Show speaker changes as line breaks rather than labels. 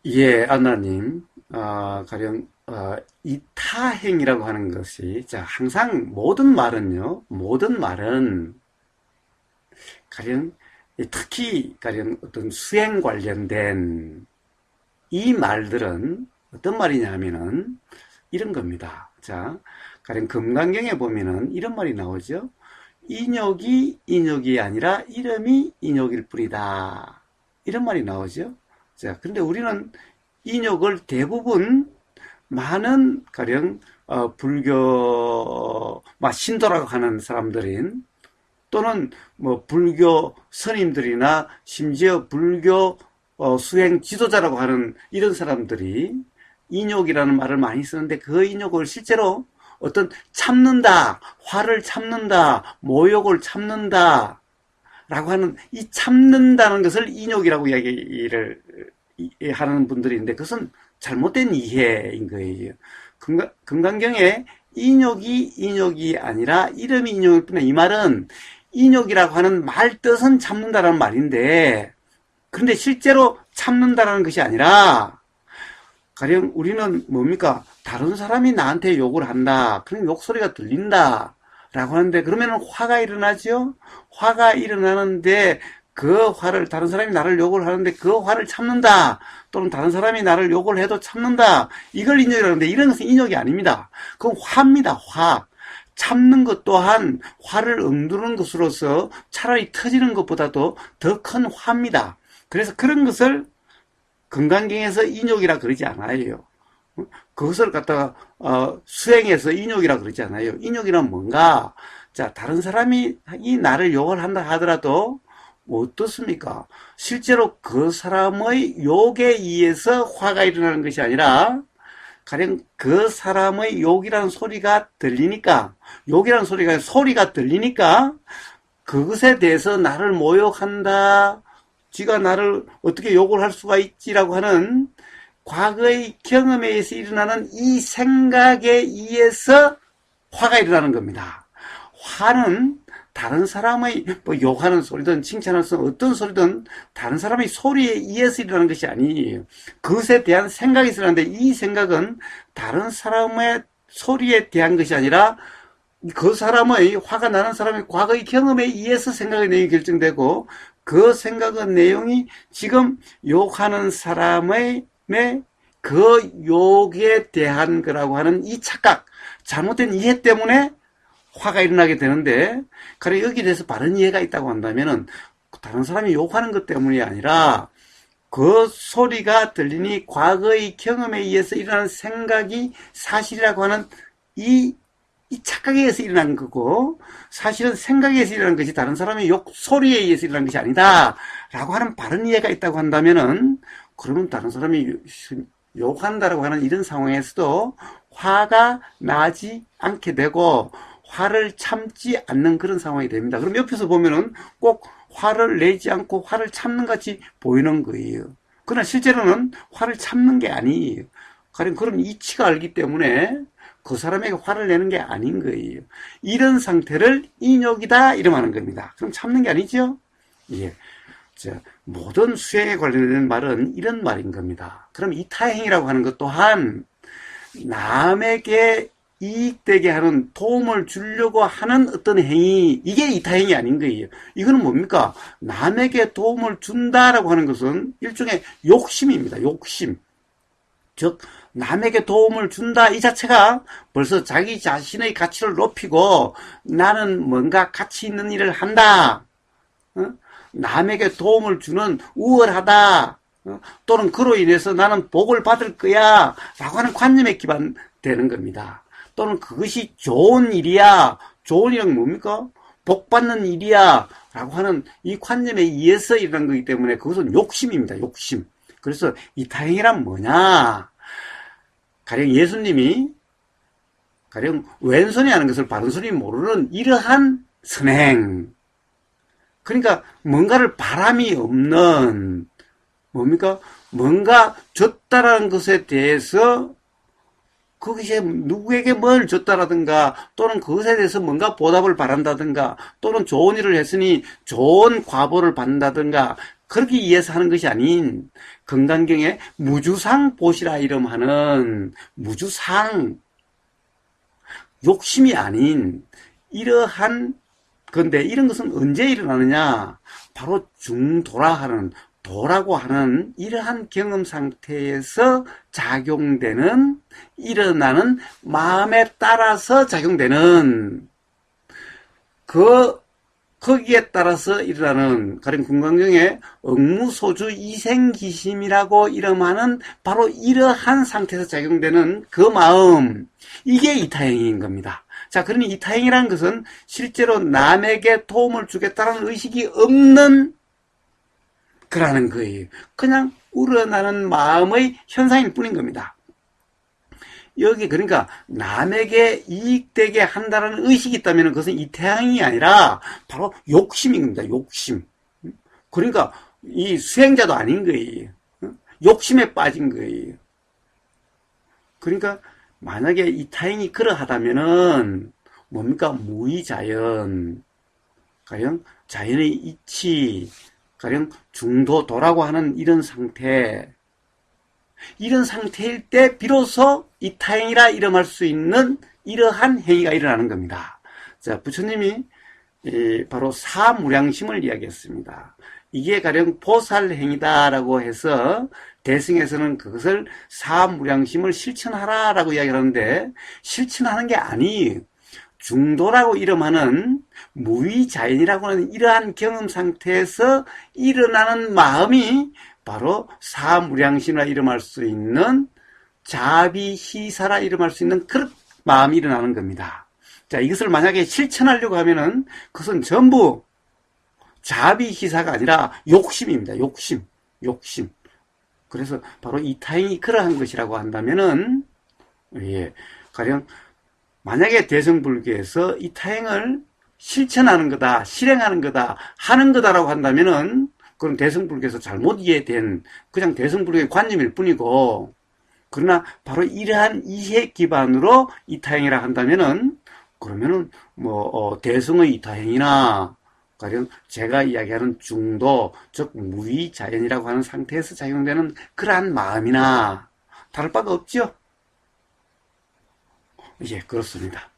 예, 안나님, 가령, 이 타행이라고 하는 것이, 자, 항상 모든 말은, 가령, 특히, 가령 어떤 수행 관련된 이 말들은 어떤 말이냐 하면은, 이런 겁니다. 자, 가령 금강경에 보면은 이런 말이 나오죠. 인욕이 인욕이 아니라 이름이 인욕일 뿐이다. 이런 말이 나오죠. 자, 근데 우리는 인욕을 대부분 많은 가령 불교 신도라고 하는 사람들인 또는 뭐 불교 스님들이나 심지어 불교 수행 지도자라고 하는 이런 사람들이 인욕이라는 말을 많이 쓰는데 그 인욕을 실제로 어떤 참는다, 화를 참는다, 모욕을 참는다 라고 하는 이 참는다는 것을 인욕이라고 이야기를 하는 분들이 있는데 그것은 잘못된 이해인 거예요. 금강경에 인욕이 아니라 이름이 인욕일 뿐이야. 이 말은 인욕이라고 하는 말 뜻은 참는다라는 말인데 그런데 실제로 참는다라는 것이 아니라 가령 우리는 뭡니까? 다른 사람이 나한테 욕을 한다. 그럼 욕소리가 들린다. 라고 하는데 그러면 화가 일어나죠? 화가 일어나는데 그 화를 다른 사람이 나를 욕을 하는데 그 화를 참는다. 또는 다른 사람이 나를 욕을 해도 참는다. 이걸 인욕이라고 하는데 이런 것은 인욕이 아닙니다. 그건 화입니다. 화. 참는 것 또한 화를 억누르는 것으로서 차라리 터지는 것보다도 더 큰 화입니다. 그래서 그런 것을 금강경에서 인욕이라 그러지 않아요. 그것을 갖다가 수행해서 인욕이라 그러지 않아요. 인욕이란 뭔가? 자, 다른 사람이 이 나를 욕을 한다 하더라도 뭐 어떻습니까? 실제로 그 사람의 욕에 의해서 화가 일어나는 것이 아니라 가령 그 사람의 욕이라는 소리가 들리니까 욕이라는 소리가 들리니까 그것에 대해서 나를 모욕한다. 지가 나를 어떻게 욕을 할 수가 있지라고 하는 과거의 경험에 의해서 일어나는 이 생각에 의해서 화가 일어나는 겁니다. 화는 다른 사람의 뭐 욕하는 소리든 칭찬하는 소리든 어떤 소리든 다른 사람의 소리에 의해서 일어나는 것이 아니에요. 그것에 대한 생각이 일어나는데 이 생각은 다른 사람의 소리에 대한 것이 아니라 그 사람의 화가 나는 사람의 과거의 경험에 의해서 생각의 내용이 결정되고 그 생각의 내용이 지금 욕하는 사람의 그 욕에 대한 거라고 하는 이 착각, 잘못된 이해 때문에 화가 일어나게 되는데, 그래 여기에 대해서 바른 이해가 있다고 한다면은 다른 사람이 욕하는 것 때문이 아니라 그 소리가 들리니 과거의 경험에 의해서 일어나는 생각이 사실이라고 하는 이 착각에 의해서 일어난 거고 사실은 생각에 의해서 일어난 것이 다른 사람의 욕 소리에 의해서 일어난 것이 아니다 라고 하는 바른 이해가 있다고 한다면은 그러면 다른 사람이 욕한다라고 하는 이런 상황에서도 화가 나지 않게 되고 화를 참지 않는 그런 상황이 됩니다. 그럼 옆에서 보면은 꼭 화를 내지 않고 화를 참는 같이 보이는 거예요. 그러나 실제로는 화를 참는 게 아니에요. 가령 그런 이치가 알기 때문에 그 사람에게 화를 내는 게 아닌 거예요. 이런 상태를 인욕이다 이름하는 겁니다. 그럼 참는 게 아니죠? 예. 자, 모든 수행에 관련된 말은 이런 말인 겁니다. 그럼 이타행이라고 하는 것 또한 남에게 이익되게 하는 도움을 주려고 하는 어떤 행위, 이게 이타행이 아닌 거예요. 이거는 뭡니까? 남에게 도움을 준다라고 하는 것은 일종의 욕심입니다. 욕심. 즉 남에게 도움을 준다 이 자체가 벌써 자기 자신의 가치를 높이고 나는 뭔가 가치 있는 일을 한다. 남에게 도움을 주는 우월하다. 또는 그로 인해서 나는 복을 받을 거야 라고 하는 관념에 기반되는 겁니다. 또는 그것이 좋은 일이야. 좋은 일은 뭡니까? 복 받는 일이야 라고 하는 이 관념에 의해서 일어난 거기 때문에 그것은 욕심입니다. 욕심. 그래서 이 다행이란 뭐냐? 가령 예수님이 가령 왼손이 하는 것을 바른손이 모르는 이러한 선행. 그러니까 뭔가를 바람이 없는 뭡니까? 뭔가 줬다라는 것에 대해서 그것이 누구에게 뭘 줬다라든가 또는 그것에 대해서 뭔가 보답을 바란다든가 또는 좋은 일을 했으니 좋은 과보를 받는다든가 그러기 위해서 하는 것이 아닌 건강경에 무주상 보시라 이름하는 무주상, 욕심이 아닌 이러한 건데, 이런 것은 언제 일어나느냐? 바로 중도라 하는, 도라고 하는 이러한 경험 상태에서 작용되는, 일어나는 마음에 따라서 작용되는, 거기에 따라서 일어나는, 가령 건강경에 억무소주 이생기심이라고 이름하는 바로 이러한 상태에서 작용되는 그 마음, 이게 이타행인 겁니다. 자, 그러니 이타행이라는 것은 실제로 남에게 도움을 주겠다는 의식이 없는 그라는 거예요. 그냥 우러나는 마음의 현상일 뿐인 겁니다. 여기 그러니까 남에게 이익되게 한다는 의식이 있다면 그것은 이타행이 아니라 바로 욕심인 겁니다. 욕심. 그러니까 이 수행자도 아닌 거예요. 욕심에 빠진 거예요. 그러니까 만약에 이타행이 그러하다면은 뭡니까? 무의자연, 가령 자연의 이치, 가령 중도도라고 하는 이런 상태일 때 비로소 이타행이라 이름할 수 있는 이러한 행위가 일어나는 겁니다. 자, 부처님이 바로 사무량심을 이야기했습니다. 이게 가령 보살행위다라고 해서 대승에서는 그것을 사무량심을 실천하라라고 이야기하는데, 실천하는 게 아니에요. 중도라고 이름하는 무의자연이라고 하는 이러한 경험 상태에서 일어나는 마음이 바로 사무량심이라 이름할 수 있는, 자비희사라 이름할 수 있는 그런 마음이 일어나는 겁니다. 자, 이것을 만약에 실천하려고 하면은 그것은 전부 자비희사가 아니라 욕심입니다. 욕심. 그래서 바로 이타행이 그러한 것이라고 한다면은, 가령 만약에 대승불교에서 이타행을 실천하는 거다, 실행하는 거다, 하는 거다라고 한다면은 그건 대승불교에서 잘못 이해된 그냥 대승불교의 관념일 뿐이고, 그러나 바로 이러한 이해 기반으로 이타행이라 한다면은, 그러면은 대승의 이타행이나 가령 제가 이야기하는 중도, 즉 무의자연이라고 하는 상태에서 작용되는 그러한 마음이나 다를 바가 없죠. 예, 그렇습니다.